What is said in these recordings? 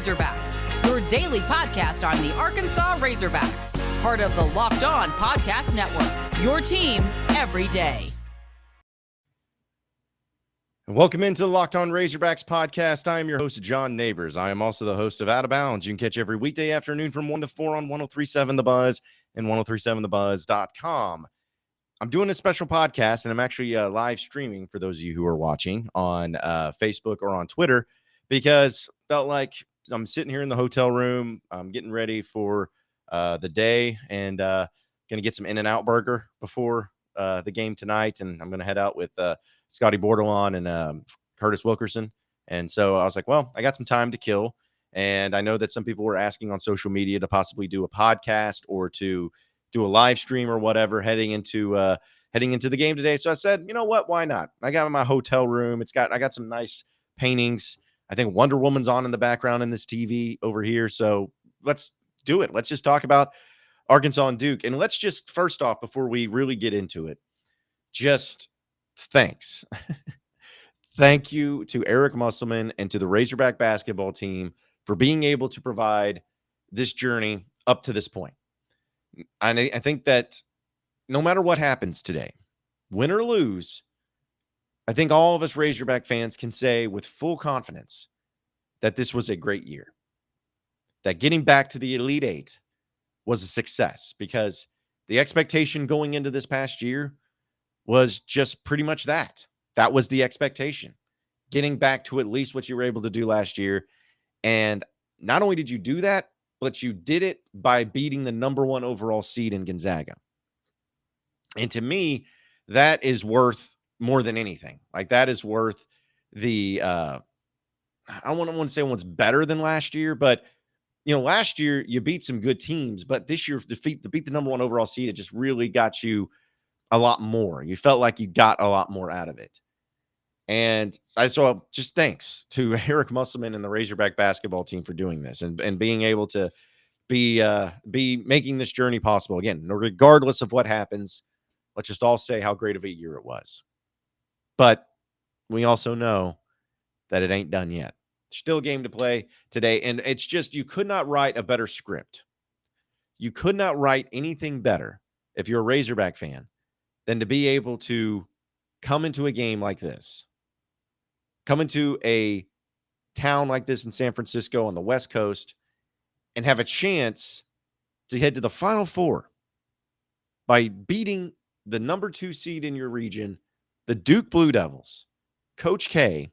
Razorbacks, your daily podcast on the Arkansas Razorbacks, part of the Locked On Podcast Network, your team every day. Welcome into the Locked On Razorbacks podcast. I am your host, John Neighbors. I am also the host of Out of Bounds. You can catch every weekday afternoon from 1 to 4 on 103.7 The Buzz and 103.7thebuzz.com. I'm doing a special podcast, and I'm actually live streaming for those of you who are watching on Facebook or on Twitter, because felt like I'm sitting here in the hotel room. I'm getting ready for the day, and going to get some In-N-Out burger before the game tonight, and I'm going to head out with Scotty Bordelon and Curtis Wilkerson. And so I was like, well, I got some time to kill. And I know that some people were asking on social media to possibly do a podcast or to do a live stream or whatever heading into the game today. So I said, you know what? Why not? I got my hotel room. I got some nice paintings. I think Wonder Woman's on in the background in this TV over here. So let's do it. Let's just talk about Arkansas and Duke. And let's just, first off, before we really get into it, just thanks. Thank you to Eric Musselman and to the Razorback basketball team for being able to provide this journey up to this point. And I think that no matter what happens today, win or lose, I think all of us Razorback fans can say with full confidence that this was a great year. That getting back to the Elite Eight was a success, because the expectation going into this past year was just pretty much that. That was the expectation. Getting back to at least what you were able to do last year. And not only did you do that, but you did it by beating the number 1 overall seed in Gonzaga. And to me, that is worth more than anything. Like, that is worth the I don't want to say one's better than last year, but you know, last year you beat some good teams, but this year to beat the number 1 overall seed, it just really got you a lot more. You felt like you got a lot more out of it. And so just thanks to Eric Musselman and the Razorback basketball team for doing this and being able to be making this journey possible. Again, regardless of what happens, let's just all say how great of a year it was. But we also know that it ain't done yet. Still a game to play today. And it's just, you could not write a better script. You could not write anything better if you're a Razorback fan than to be able to come into a game like this, come into a town like this in San Francisco on the West Coast, and have a chance to head to the Final Four by beating the number 2 seed in your region, the Duke Blue Devils, Coach K,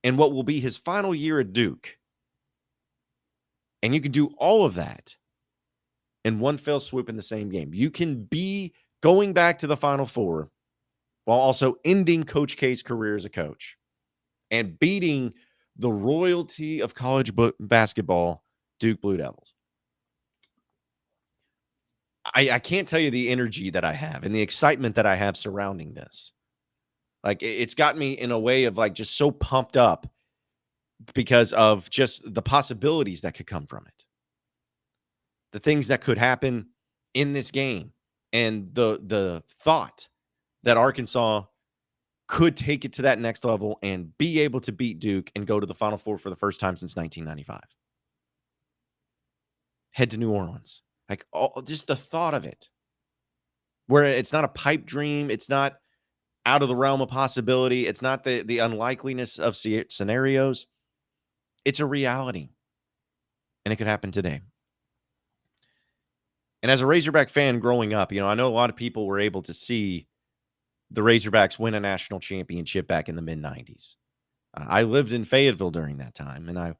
in what will be his final year at Duke. And you can do all of that in one fell swoop in the same game. You can be going back to the Final Four while also ending Coach K's career as a coach and beating the royalty of college basketball, Duke Blue Devils. I can't tell you the energy that I have and the excitement that I have surrounding this. Like, it's got me in a way of like just so pumped up because of just the possibilities that could come from it. The things that could happen in this game and the thought that Arkansas could take it to that next level and be able to beat Duke and go to the Final Four for the first time since 1995. Head to New Orleans. Like, just the thought of it, where it's not a pipe dream. It's not out of the realm of possibility. It's not the unlikeliness of scenarios. It's a reality. And it could happen today. And as a Razorback fan growing up, you know, I know a lot of people were able to see the Razorbacks win a national championship back in the mid-90s. I lived in Fayetteville during that time, and I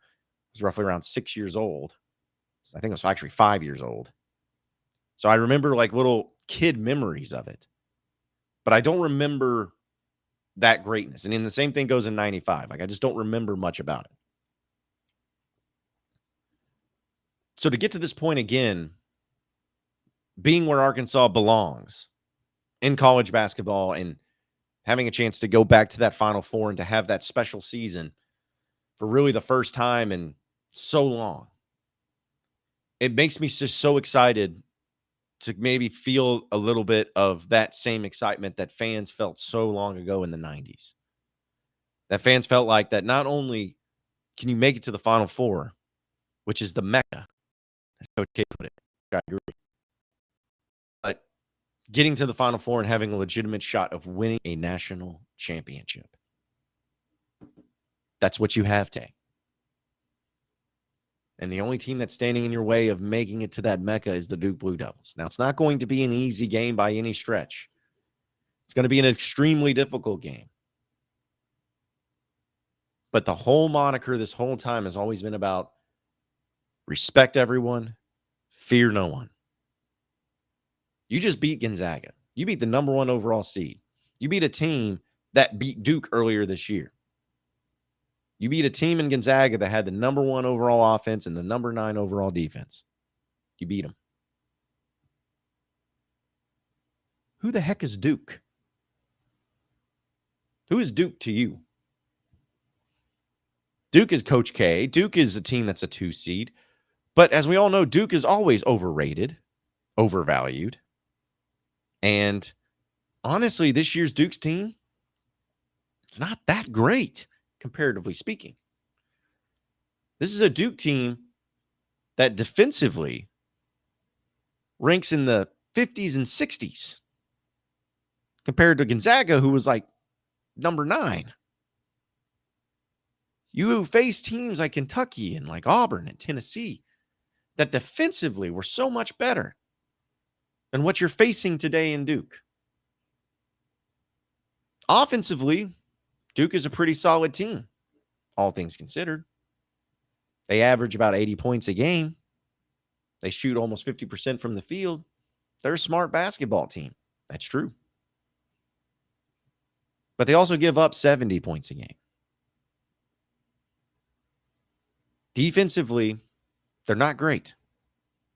was roughly around 6 years old. I think I was actually 5 years old. So I remember like little kid memories of it. But I don't remember that greatness. And then the same thing goes in 95. Like, I just don't remember much about it. So to get to this point again, being where Arkansas belongs in college basketball and having a chance to go back to that Final Four and to have that special season for really the first time in so long, it makes me just so excited to maybe feel a little bit of that same excitement that fans felt so long ago in the 90s. That fans felt like that not only can you make it to the Final Four, which is the Mecca, as Coach K put it. I agree. But getting to the Final Four and having a legitimate shot of winning a national championship. That's what you have, Tay. And the only team that's standing in your way of making it to that Mecca is the Duke Blue Devils. Now, it's not going to be an easy game by any stretch. It's going to be an extremely difficult game. But the whole moniker this whole time has always been about respect everyone, fear no one. You just beat Gonzaga. You beat the number 1 overall seed. You beat a team that beat Duke earlier this year. You beat a team in Gonzaga that had the number 1 overall offense and the number 9 overall defense. You beat them. Who the heck is Duke? Who is Duke to you? Duke is Coach K. Duke is a team that's a 2 seed. But as we all know, Duke is always overrated, overvalued. And honestly, this year's Duke's team is not that great, comparatively speaking. This is a Duke team that defensively ranks in the 50s and 60s compared to Gonzaga, who was like number 9. You face teams like Kentucky and like Auburn and Tennessee that defensively were so much better than what you're facing today in Duke. Offensively, Duke is a pretty solid team, all things considered. They average about 80 points a game. They shoot almost 50% from the field. They're a smart basketball team. That's true. But they also give up 70 points a game. Defensively, they're not great.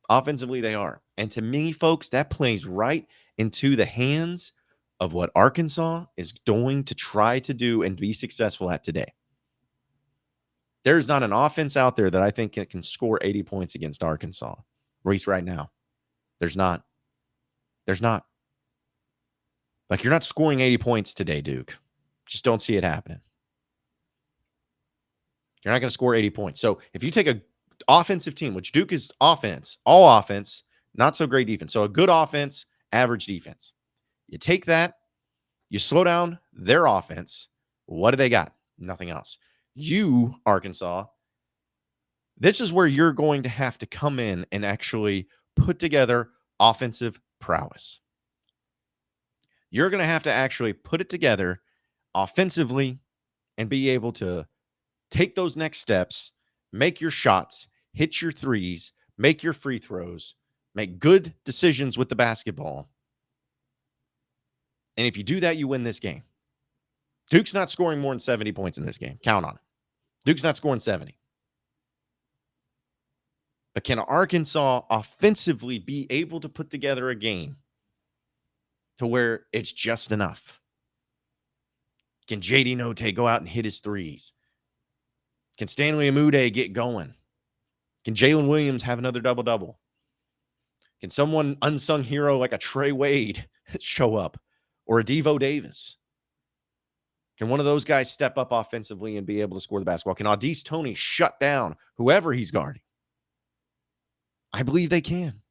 Offensively, they are. And to me, folks, that plays right into the hands of what Arkansas is going to try to do and be successful at today. There's not an offense out there that I think can score 80 points against Arkansas, at least right now. There's not. There's not. Like, you're not scoring 80 points today, Duke. Just don't see it happening. You're not going to score 80 points. So if you take a offensive team, which Duke is offense, all offense, not so great defense. So a good offense, average defense. You take that, you slow down their offense. What do they got? Nothing else. You, Arkansas, this is where you're going to have to come in and actually put together offensive prowess. You're going to have to actually put it together offensively and be able to take those next steps, make your shots, hit your threes, make your free throws, make good decisions with the basketball. And if you do that, you win this game. Duke's not scoring more than 70 points in this game. Count on it. Duke's not scoring 70. But can Arkansas offensively be able to put together a game to where it's just enough? Can J.D. Notae go out and hit his threes? Can Stanley Amude get going? Can Jalen Williams have another double-double? Can someone unsung hero like a Trey Wade show up? Or a Devo Davis? Can one of those guys step up offensively and be able to score the basketball? Can Au'Diese Toney shut down whoever he's guarding? I believe they can.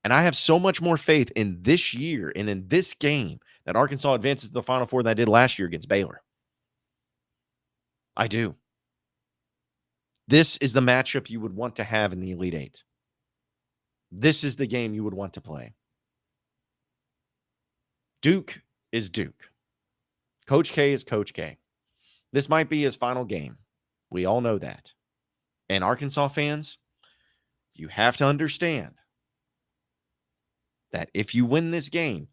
And I have so much more faith in this year and in this game that Arkansas advances to the Final Four than I did last year against Baylor. I do. This is the matchup you would want to have in the Elite Eight. This is the game you would want to play. Duke is Duke. Coach K is Coach K. This might be his final game. We all know that. And Arkansas fans, you have to understand that if you win this game,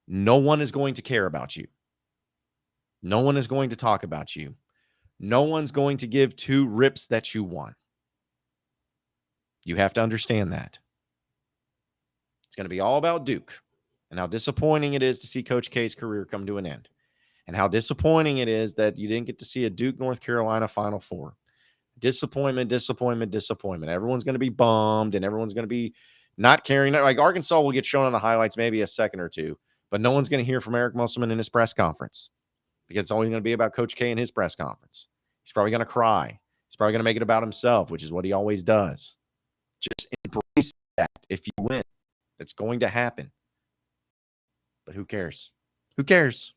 no one is going to care about you. No one is going to talk about you. No one's going to give 2 rips that you won. You have to understand that. It's going to be all about Duke and how disappointing it is to see Coach K's career come to an end. And how disappointing it is that you didn't get to see a Duke, North Carolina Final Four. Disappointment, disappointment, disappointment. Everyone's going to be bummed and everyone's going to be not caring. Like Arkansas will get shown on the highlights maybe a second or two, but no one's going to hear from Eric Musselman in his press conference because it's only going to be about Coach K and his press conference. He's probably going to cry. He's probably going to make it about himself, which is what he always does. Just embrace that. If you win, it's going to happen. But who cares? Who cares?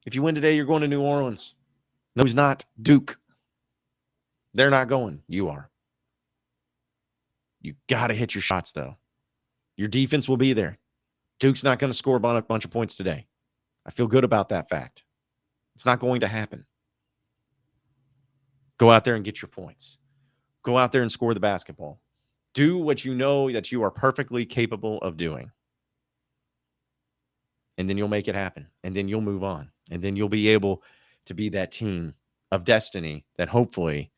If you win today, you're going to New Orleans. No, he's not. Duke. They're not going. You are. You got to hit your shots, though. Your defense will be there. Duke's not going to score a bunch of points today. I feel good about that fact. It's not going to happen. Go out there and get your points. Go out there and score the basketball. Do what you know that you are perfectly capable of doing. And then you'll make it happen. And then you'll move on. And then you'll be able to be that team of destiny that hopefully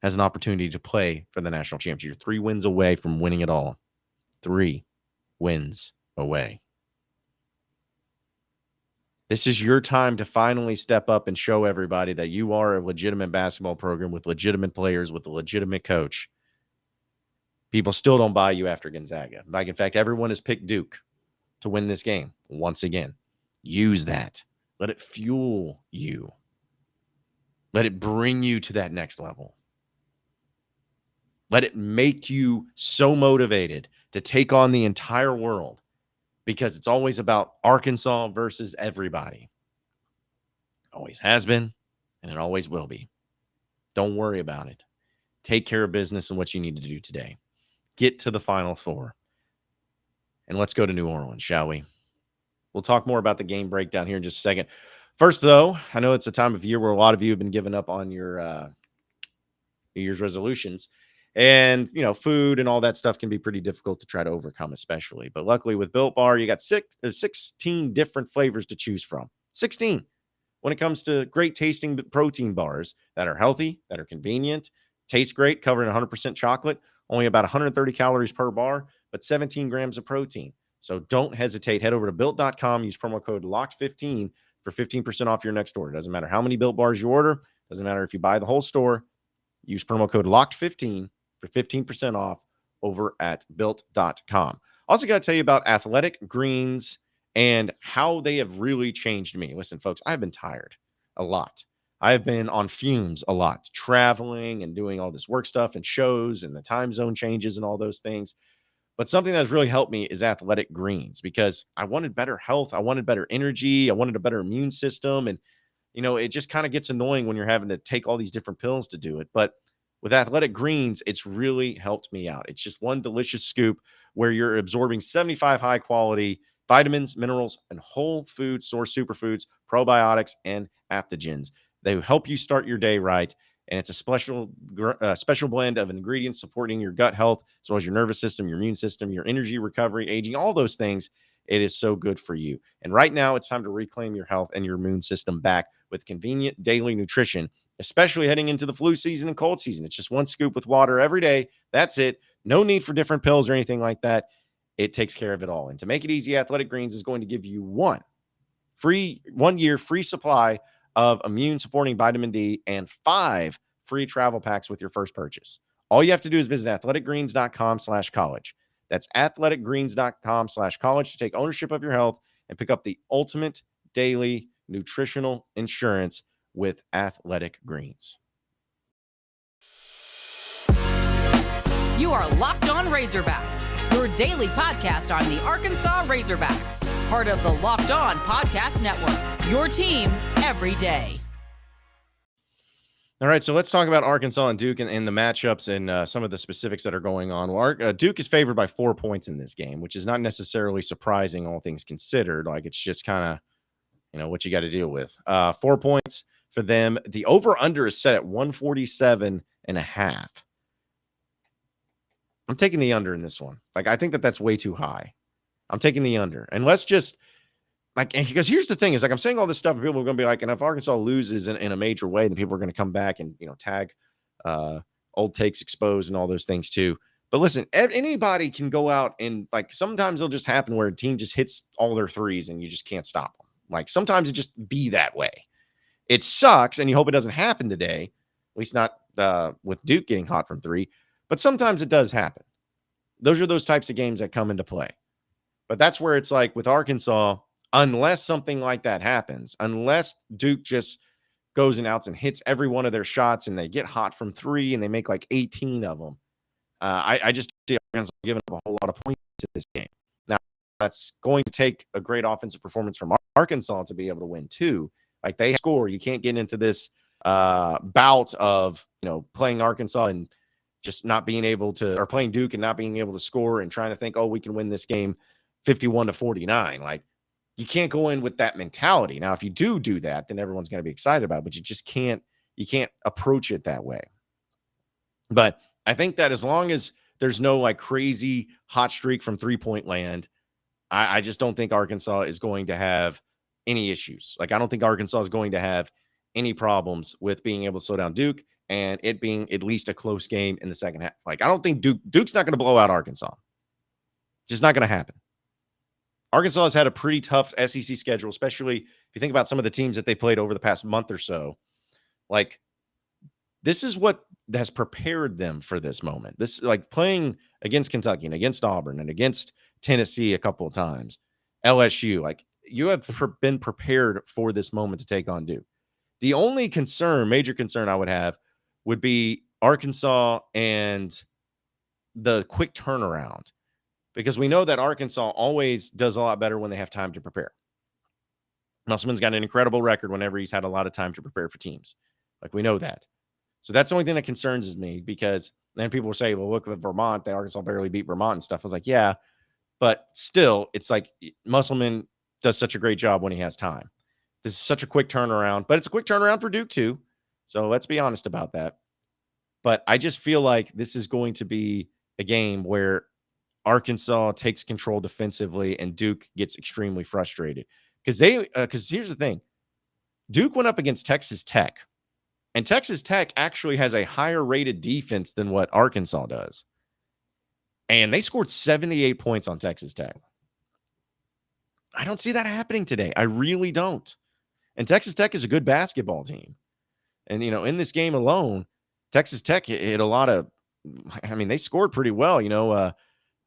has an opportunity to play for the national championship. You're 3 wins away from winning it all. 3 wins away. This is your time to finally step up and show everybody that you are a legitimate basketball program with legitimate players, with a legitimate coach. People still don't buy you after Gonzaga. Like, in fact, everyone has picked Duke to win this game. Once again, use that. Let it fuel you. Let it bring you to that next level. Let it make you so motivated to take on the entire world, because it's always about Arkansas versus everybody. Always has been, and it always will be. Don't worry about it. Take care of business and what you need to do today. Get to the Final Four. And let's go to New Orleans, shall we? We'll talk more about the game breakdown here in just a second. First, though, I know it's a time of year where a lot of you have been giving up on your New Year's resolutions. And, food and all that stuff can be pretty difficult to try to overcome, especially. But luckily with Built Bar, you got 16 different flavors to choose from. 16. When it comes to great tasting protein bars that are healthy, that are convenient, taste great, covered in 100% chocolate, only about 130 calories per bar, but 17 grams of protein. So don't hesitate. Head over to Built.com. Use promo code LOCKED15 for 15% off your next order. Doesn't matter how many Built Bars you order. Doesn't matter if you buy the whole store. Use promo code LOCKED15 for 15% off over at Built.com. Also got to tell you about Athletic Greens and how they have really changed me. Listen, folks, I've been tired a lot. I've been on fumes a lot, traveling and doing all this work stuff and shows and the time zone changes and all those things. But something that's really helped me is Athletic Greens, because I wanted better health. I wanted better energy. I wanted a better immune system. And, it just kind of gets annoying when you're having to take all these different pills to do it. But with Athletic Greens, it's really helped me out. It's just one delicious scoop where you're absorbing 75 high quality vitamins, minerals, and whole food source superfoods, probiotics, and adaptogens. They help you start your day right. And it's a special blend of ingredients supporting your gut health, as well as your nervous system, your immune system, your energy, recovery, aging, all those things. It is so good for you. And right now, it's time to reclaim your health and your immune system back with convenient daily nutrition, especially heading into the flu season and cold season. It's just one scoop with water every day. That's it. No need for different pills or anything like that. It takes care of it all. And to make it easy, Athletic Greens is going to give you 1 year free supply of immune supporting vitamin D and 5 free travel packs with your first purchase. All you have to do is visit athleticgreens.com/college. That's athleticgreens.com/college to take ownership of your health and pick up the ultimate daily nutritional insurance with Athletic Greens. You are Locked On Razorbacks, your daily podcast on the Arkansas Razorbacks, part of the Locked On Podcast Network, your team every day. All right, so let's talk about Arkansas and Duke and the matchups and some of the specifics that are going on. Well, Duke is favored by 4 points in this game, which is not necessarily surprising, all things considered. Like, it's just kind of, what you got to deal with. 4 points for them. The over-under is set at 147.5. I'm taking the under in this one. Like, I think that's way too high. I'm taking the under. And let's just, because here's the thing is, I'm saying all this stuff, and people are going to be like, and if Arkansas loses in a major way, then people are going to come back and, tag old takes exposed and all those things too. But listen, anybody can go out and, sometimes it'll just happen where a team just hits all their threes and you just can't stop them. Sometimes it just be that way. It sucks, and you hope it doesn't happen today, at least not with Duke getting hot from 3. But sometimes it does happen. Those are those types of games that come into play. But that's where it's like with Arkansas, unless something like that happens, unless Duke just goes and outs and hits every one of their shots, and they get hot from three, and they make like 18 of them. I just see Arkansas giving up a whole lot of points in this game. Now, that's going to take a great offensive performance from Arkansas to be able to win too. Like, they score. You can't get into this bout of, playing Arkansas and just not being able to, or playing Duke and not being able to score and trying to think, oh, we can win this game 51-49. Like, you can't go in with that mentality. Now, if you do that, then everyone's going to be excited about it, but you can't approach it that way. But I think that as long as there's no like crazy hot streak from 3-point land, I just don't think Arkansas is going to have any issues. Like, I don't think Arkansas is going to have any problems with being able to slow down Duke and it being at least a close game in the second half. Like, I don't think Duke's not going to blow out Arkansas. Just not going to happen. Arkansas has had a pretty tough SEC schedule, especially if you think about some of the teams that they played over the past month or so. Like, this is what has prepared them for this moment. This, like, playing against Kentucky and against Auburn and against Tennessee a couple of times, LSU, like, you have been prepared for this moment to take on Duke. The only major concern I would have would be Arkansas and the quick turnaround, because we know that Arkansas always does a lot better when they have time to prepare. Musselman's got an incredible record whenever he's had a lot of time to prepare for teams. Like, we know that. So that's the only thing that concerns me, because then people will say, well, look at Vermont. Arkansas barely beat Vermont and stuff. I was like, yeah, but still, it's like Musselman does such a great job when he has time. This is such a quick turnaround, but it's a quick turnaround for Duke too. So let's be honest about that. But I just feel like this is going to be a game where Arkansas takes control defensively and Duke gets extremely frustrated. Because here's the thing. Duke went up against Texas Tech. And Texas Tech actually has a higher rated defense than what Arkansas does. And they scored 78 points on Texas Tech. I don't see that happening today. I really don't. And Texas Tech is a good basketball team. And, in this game alone, Texas Tech hit a lot of, they scored pretty well. I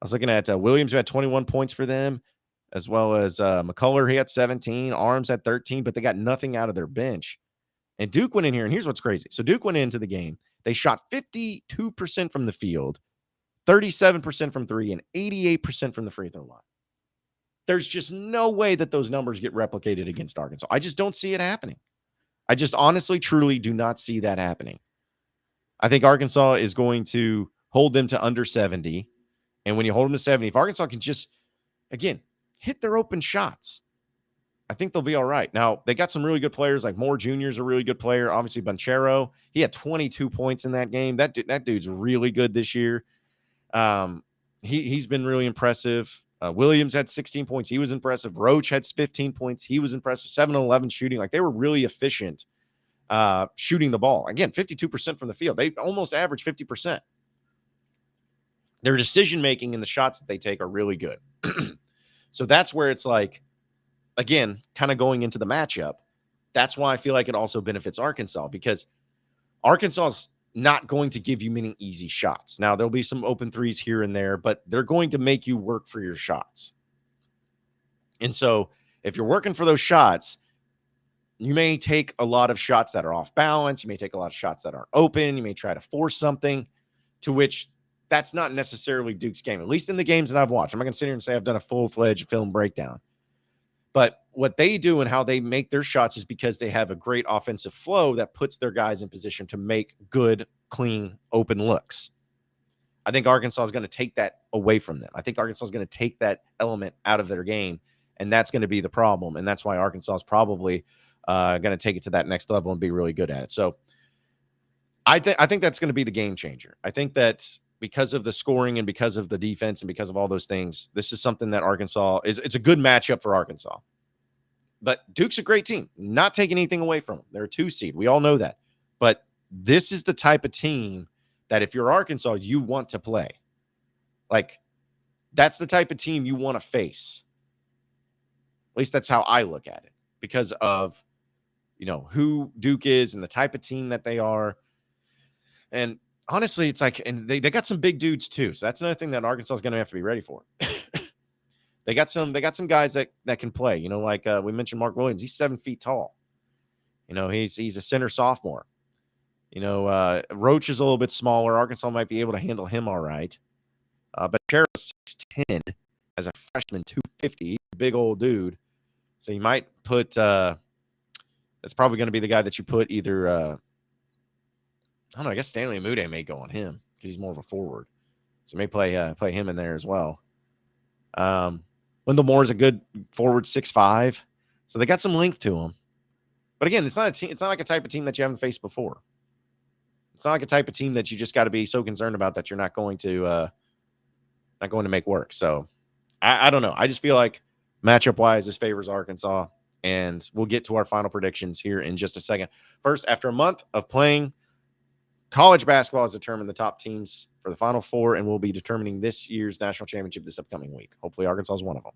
was looking at Williams, who had 21 points for them, as well as McCullough, he had 17, Arms had 13, but they got nothing out of their bench. And Duke went in here, and here's what's crazy. So Duke went into the game. They shot 52% from the field, 37% from three, and 88% from the free throw line. There's just no way that those numbers get replicated against Arkansas. I just don't see it happening. I just honestly, truly do not see that happening. I think Arkansas is going to hold them to under 70. And when you hold them to 70, if Arkansas can just, again, hit their open shots, I think they'll be all right. Now, they got some really good players, like Moore Jr. is a really good player. Obviously, Banchero, he had 22 points in that game. That dude's really good this year. He's been really impressive. Williams had 16 points. He was impressive. Roach had 15 points. He was impressive. 7-11 shooting. Like, they were really efficient shooting the ball. Again, 52% from the field. They almost averaged 50%. Their decision-making in the shots that they take are really good. So that's where it's like, again, kind of going into the matchup, that's why I feel like it also benefits Arkansas, because Arkansas is not going to give you many easy shots. Now, there'll be some open threes here and there, but they're going to make you work for your shots. And so if you're working for those shots, you may take a lot of shots that are off balance. You may take a lot of shots that aren't open. You may try to force something, to which that's not necessarily Duke's game, at least in the games that I've watched. I'm not going to sit here and say I've done a full-fledged film breakdown. But what they do and how they make their shots is because they have a great offensive flow that puts their guys in position to make good, clean, open looks. I think Arkansas is going to take that away from them. I think Arkansas is going to take that element out of their game, and that's going to be the problem. And that's why Arkansas is probably going to take it to that next level and be really good at it. So I think that's going to be the game changer. I think that because of the scoring and because of the defense and because of all those things, this is something that Arkansas it's a good matchup for Arkansas. But Duke's a great team, not taking anything away from them. They're a 2 seed. We all know that. But this is the type of team that if you're Arkansas, you want to play. Like, that's the type of team you want to face. At least that's how I look at it, because of, who Duke is and the type of team that they are. And honestly, it's like, and they got some big dudes too. So that's another thing that Arkansas is going to have to be ready for. They got some guys that can play, like we mentioned Mark Williams. He's 7 feet tall. He's a center sophomore. Roach is a little bit smaller. Arkansas might be able to handle him all right. But Chero's 6'10", as a freshman, 250, big old dude. So you might put that's probably going to be the guy that you put either I don't know, I guess Stanley Amude may go on him because he's more of a forward. So you may play him in there as well. Wendell Moore is a good forward, 6'5". So they got some length to him. But again, it's not like a type of team that you haven't faced before. It's not like a type of team that you just got to be so concerned about that you're not going to make work. So I don't know. I just feel like matchup wise, this favors Arkansas, and we'll get to our final predictions here in just a second. First, after a month of playing, college basketball has determined the top teams for the Final Four, and we'll be determining this year's national championship this upcoming week. Hopefully, Arkansas is one of them.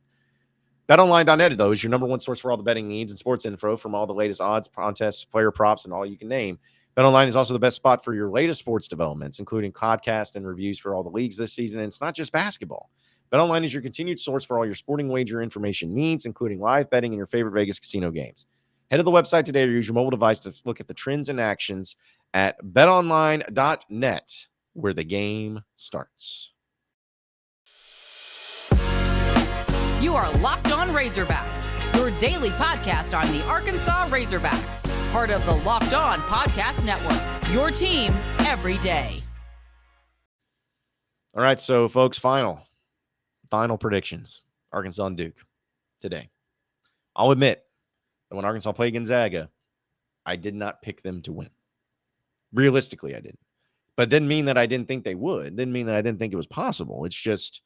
BetOnline.net, though, is your number one source for all the betting needs and sports info, from all the latest odds, contests, player props, and all you can name. BetOnline is also the best spot for your latest sports developments, including podcasts and reviews for all the leagues this season. And it's not just basketball. BetOnline is your continued source for all your sporting wager information needs, including live betting and your favorite Vegas casino games. Head to the website today or use your mobile device to look at the trends and actions at betonline.net, where the game starts. You are Locked On Razorbacks, your daily podcast on the Arkansas Razorbacks, part of the Locked On Podcast Network, your team every day. All right, so folks, final predictions. Arkansas and Duke today. I'll admit that when Arkansas played Gonzaga, I did not pick them to win. Realistically, I didn't. But it didn't mean that I didn't think they would. It didn't mean that I didn't think it was possible. It's just,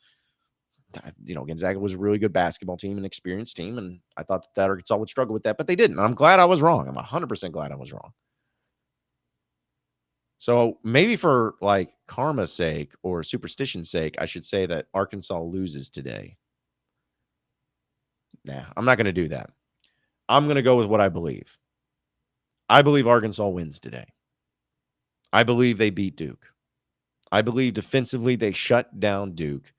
Gonzaga was a really good basketball team, an experienced team, and I thought that Arkansas would struggle with that, but they didn't. I'm glad I was wrong. I'm 100% glad I was wrong. So maybe for karma's sake or superstition's sake, I should say that Arkansas loses today. Nah, I'm not going to do that. I'm going to go with what I believe. I believe Arkansas wins today. I believe they beat Duke. I believe defensively they shut down Duke.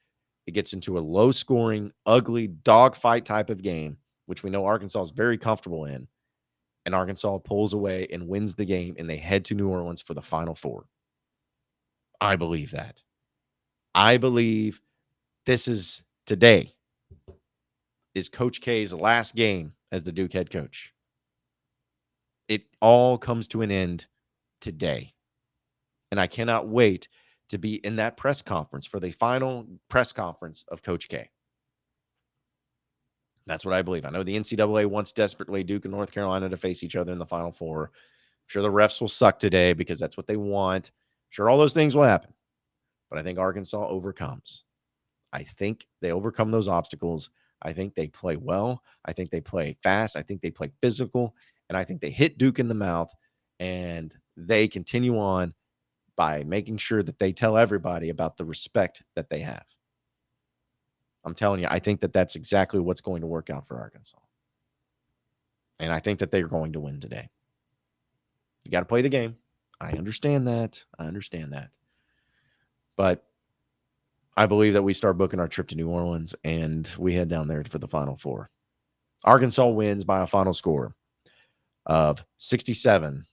It gets into a low-scoring, ugly, dogfight type of game, which we know Arkansas is very comfortable in. And Arkansas pulls away and wins the game, and they head to New Orleans for the Final Four. I believe that. I believe this is today is Coach K's last game as the Duke head coach. It all comes to an end today. And I cannot wait to be in that press conference for the final press conference of Coach K. That's what I believe. I know the NCAA wants desperately Duke and North Carolina to face each other in the Final Four. I'm sure the refs will suck today because that's what they want. I'm sure all those things will happen. But I think Arkansas overcomes. I think they overcome those obstacles. I think they play well. I think they play fast. I think they play physical. And I think they hit Duke in the mouth. And they continue on by making sure that they tell everybody about the respect that they have. I'm telling you, I think that that's exactly what's going to work out for Arkansas. And I think that they're going to win today. You got to play the game. I understand that. But I believe that we start booking our trip to New Orleans and we head down there for the Final Four. Arkansas wins by a final score of 67-61.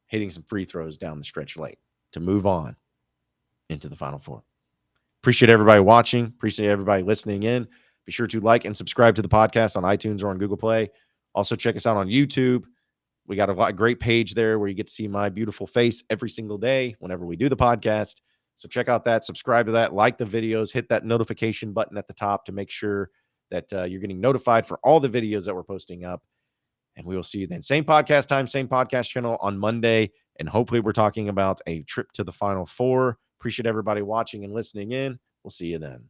Hitting some free throws down the stretch late to move on into the Final Four. Appreciate everybody watching. Appreciate everybody listening in. Be sure to like and subscribe to the podcast on iTunes or on Google Play. Also, check us out on YouTube. We got a great page there where you get to see my beautiful face every single day whenever we do the podcast. So check out that, subscribe to that, like the videos, hit that notification button at the top to make sure that you're getting notified for all the videos that we're posting up. And we will see you then. Same podcast time, same podcast channel on Monday. And hopefully we're talking about a trip to the Final Four. Appreciate everybody watching and listening in. We'll see you then.